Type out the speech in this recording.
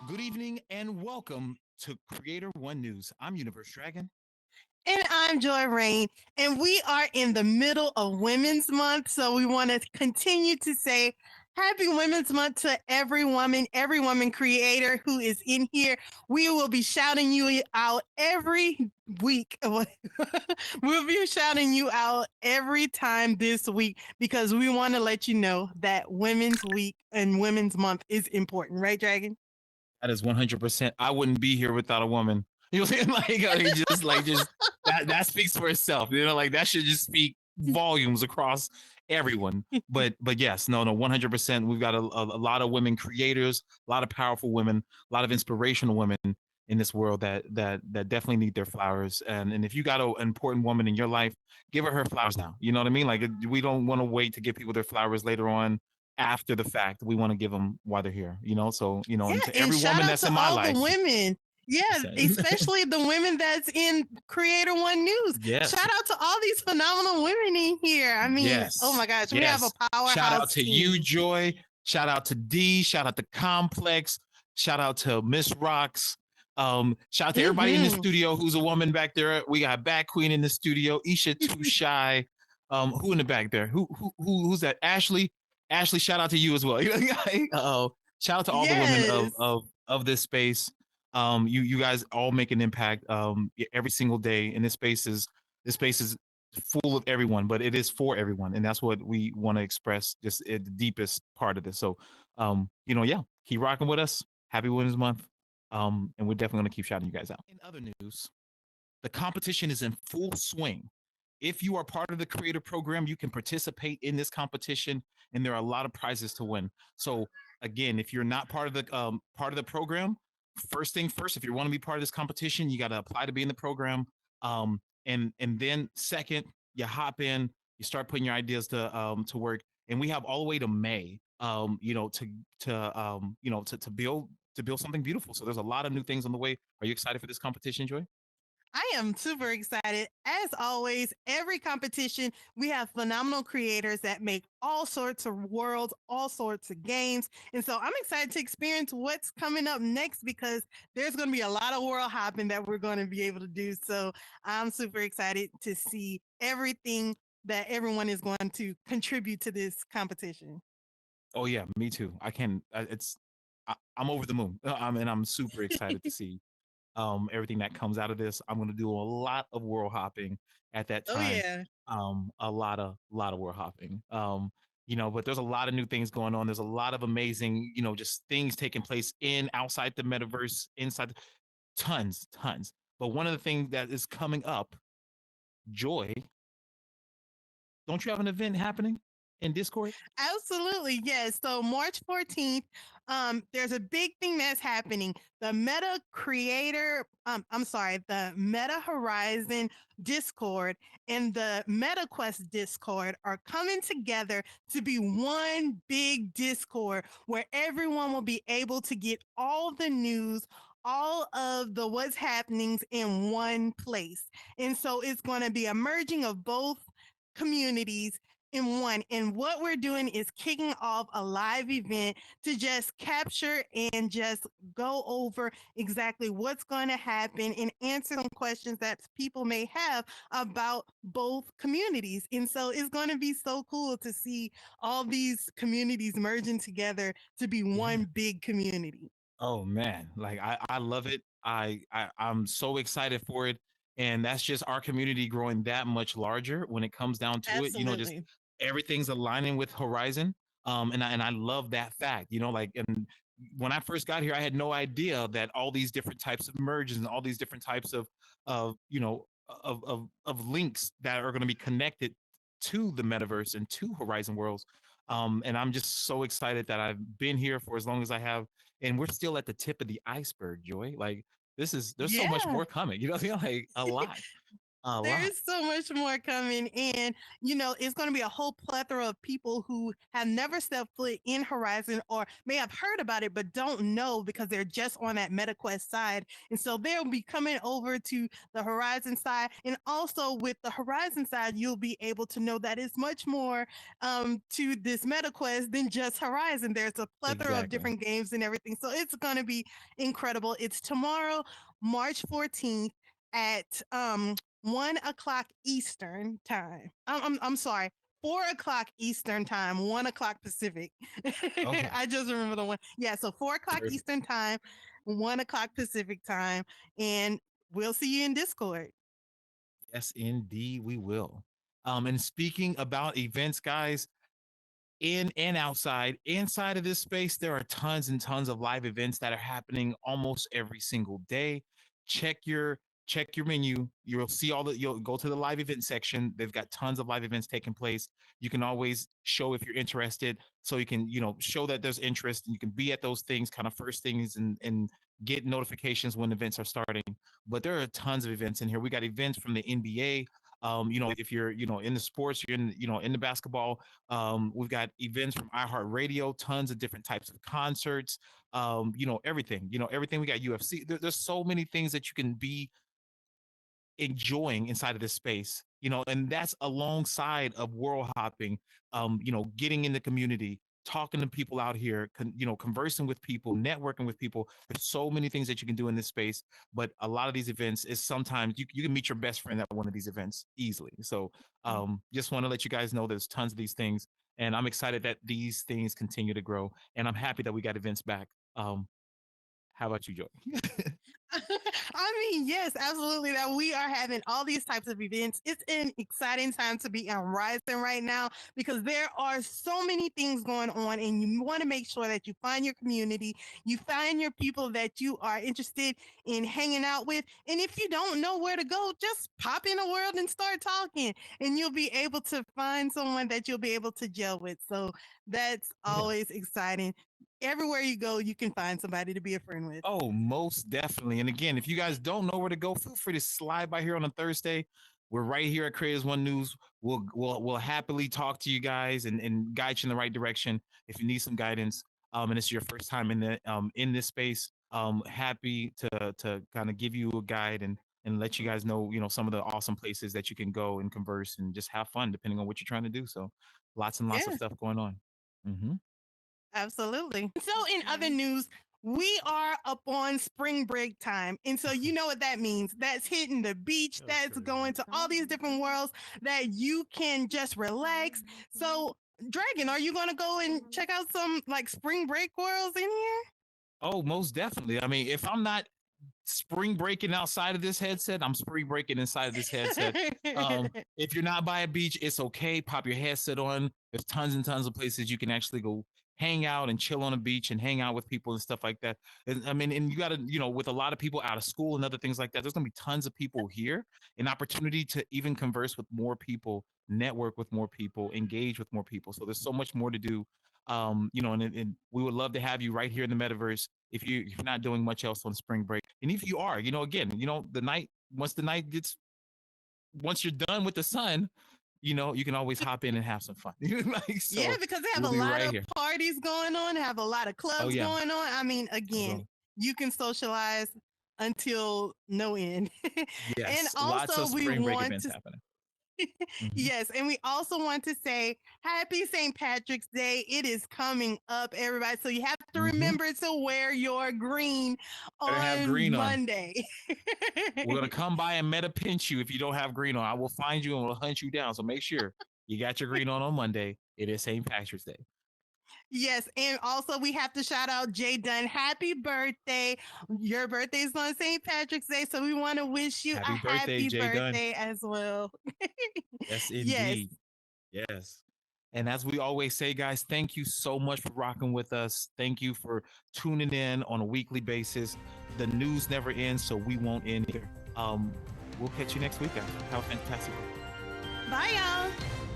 Good evening and welcome to Creator1News. I'm Universe Dragon. And I'm Joy Rain, and we are in the middle of Women's Month, so we want to continue to say Happy Women's Month to every woman creator who is in here. We will be shouting you out every week. We'll be shouting you out every time this week because we want to let you know that Women's Week and Women's Month is important, right, Dragon? That is 100%. I wouldn't be here without a woman. You know what I'm saying? Just that speaks for itself. You know, like that should just speak volumes across everyone. But yes, no, 100%. We've got a lot of women creators, a lot of powerful women, a lot of inspirational women in this world that definitely need their flowers. And if you got an important woman in your life, give her flowers now. You know what I mean? Like we don't want to wait to give people their flowers later on after the fact. We want to give them while they're here, so and to Yeah, and every shout woman out that's to in my all the life. women. Yeah, especially the women that's in Creator1News. Yes, Shout out to all these phenomenal women in here. I mean, oh yes, my gosh, we have a yes. Shout out powerhouse to you, team. Joy. Shout out to D. Shout out to Complex. Shout out to Miss Rocks. Shout out to everybody in the Mm-hmm. studio who's a woman back there. We got Bat Queen in the studio. Isha Too Shy. Who in the back there? Who's that? Ashley. Ashley, shout out to you as well. Oh, shout out to all the women of Yes. of this space. You guys all make an impact every single day, and this space is full of everyone, but it is for everyone, and that's what we want to express just at the deepest part of this. So, yeah, keep rocking with us. Happy Women's Month, and we're definitely gonna keep shouting you guys out. In other news, the competition is in full swing. If you are part of the creator program, you can participate in this competition, and there are a lot of prizes to win. So, again, if you're not part of the program, first thing first, if you want to be part of this competition, you got to apply to be in the program. And then second, you hop in, you start putting your ideas to work, and we have all the way to May, to build something beautiful. So there's a lot of new things on the way. Are you excited for this competition, Joy? I am super excited. As always, every competition, we have phenomenal creators that make all sorts of worlds, all sorts of games. And so I'm excited to experience what's coming up next because there's going to be a lot of world hopping that we're going to be able to do. So I'm super excited to see everything that everyone is going to contribute to this competition. Oh yeah, me too. I can. I'm over the moon. And I'm super excited to see everything that comes out of this. I'm going to do a lot of world hopping at that Oh, time. yeah. A lot of world hopping. But there's a lot of new things going on. There's a lot of amazing, just things taking place in outside the metaverse, inside tons. But one of the things that is coming up, Joy, don't you have an event happening in Discord? Absolutely, yes. So March 14th, there's a big thing that's happening. The Meta Creator, I'm sorry, the Meta Horizon Discord and the Meta Quest Discord are coming together to be one big Discord where everyone will be able to get all the news, all of the what's happenings in one place. And so it's going to be a merging of both communities in one. And what we're doing is kicking off a live event to just capture and just go over exactly what's going to happen and answer some questions that people may have about both communities. And so it's going to be so cool to see all these communities merging together to be Yeah. one big community. Oh man, like I love it. I'm so excited for it, and that's just our community growing that much larger when it comes down to it. Just Absolutely. everything's aligning with Horizon. And I love that fact. And when I first got here, I had no idea that all these different types of merges and all these different types of links that are going to be connected to the metaverse and to Horizon Worlds. And I'm just so excited that I've been here for as long as I have, and we're still at the tip of the iceberg, Joy. Like there's so much Yeah. more coming. Like a lot. A There lot. is so much more coming, and it's going to be a whole plethora of people who have never stepped foot in Horizon or may have heard about it but don't know because they're just on that MetaQuest side. And so they'll be coming over to the Horizon side. And also with the Horizon side, you'll be able to know that it's much more to this MetaQuest than just Horizon. There's a plethora of Exactly. different games and everything. So it's going to be incredible. It's tomorrow, March 14th at 1 o'clock Eastern time. I'm sorry. 4 o'clock Eastern time, 1 o'clock Pacific. Okay. I just remember the one. Yeah, so 4 o'clock Perfect. Eastern time, 1 o'clock Pacific time, and we'll see you in Discord. Yes, indeed, we will. And speaking about events, guys, in and outside. Inside of this space, there are tons and tons of live events that are happening almost every single day. Check your check your menu. You'll see all the you'll go to the live event section. They've got tons of live events taking place. You can always show if you're interested, so you can, show that there's interest and you can be at those things kind of first things and get notifications when events are starting. But there are tons of events in here. We got events from the NBA. If you're, in the sports, you're in, in the basketball, we've got events from iHeartRadio, tons of different types of concerts, everything, everything. We got UFC. There's so many things that you can be enjoying inside of this space, and that's alongside of world hopping, getting in the community, talking to people out here, conversing with people, networking with people. There's so many things that you can do in this space, but a lot of these events is sometimes you can meet your best friend at one of these events easily. So just want to let you guys know there's tons of these things, and I'm excited that these things continue to grow, and I'm happy that we got events back. How about you, Joy? I mean, yes, absolutely. That we are having all these types of events. It's an exciting time to be on Rising right now because there are so many things going on, and you want to make sure that you find your community, you find your people that you are interested in hanging out with. And if you don't know where to go, just pop in a world and start talking, and you'll be able to find someone that you'll be able to gel with. So that's Yeah. always exciting. Everywhere you go, you can find somebody to be a friend with. Oh, most definitely. And again, if you guys don't know where to go, feel free to slide by here on a Thursday. We're right here at Creators1News. We'll happily talk to you guys and guide you in the right direction if you need some guidance. And it's your first time in this space. Happy to kind of give you a guide and let you guys know, some of the awesome places that you can go and converse and just have fun depending on what you're trying to do. So lots and lots of Yeah. stuff going on. Hmm. Absolutely. So, in other news, we are up on spring break time. And so, you know what that means. That's hitting the beach, that's going to all these different worlds that you can just relax. So, Dragon, are you going to go and check out some like spring break worlds in Oh, most definitely. I mean, if I'm not spring breaking outside of this headset, I'm spring breaking inside of this headset. here? If you're not by a beach, it's okay. Pop your headset on. There's tons and tons of places you can actually go hang out and chill on a beach and hang out with people and stuff like that. And, I mean, and you got to, with a lot of people out of school and other things like that, there's going to be tons of people here, an opportunity to even converse with more people, network with more people, engage with more people. So there's so much more to do. And we would love to have you right here in the metaverse if you're not doing much else on spring break. And if you are, again, the night once the night gets once you're done with the sun, you can always hop in and have some fun. Like, Yeah, so because they have we'll a be lot right of here. parties going on, have a lot of Oh clubs yeah. going on. I mean, again, So you can socialize until no end. And yes, lots also, of we spring break want events to, happening. Hmm. yes, and we also want to say happy St. Patrick's Day. It is coming up, everybody. So you have to Hmm. remember to wear your green Better have on green on. Monday. We're gonna come by and meta pinch you if you don't have green on. I will find you and we'll hunt you down. So make sure you got your green on Monday. It is St. Patrick's Day. Yes, and also we have to shout out Jay Dunn. Happy birthday. Your birthday is on St. Patrick's Day, so we want to wish you a Happy birthday, happy Jay Dunn. birthday as well. Yes, Yes. indeed. Yes. And as we always say, guys, thank you so much for rocking with us. Thank you for tuning in on a weekly basis. The news never ends, so we won't end either. Um, we'll catch you next week, guys. Have a fantastic week. Bye, y'all.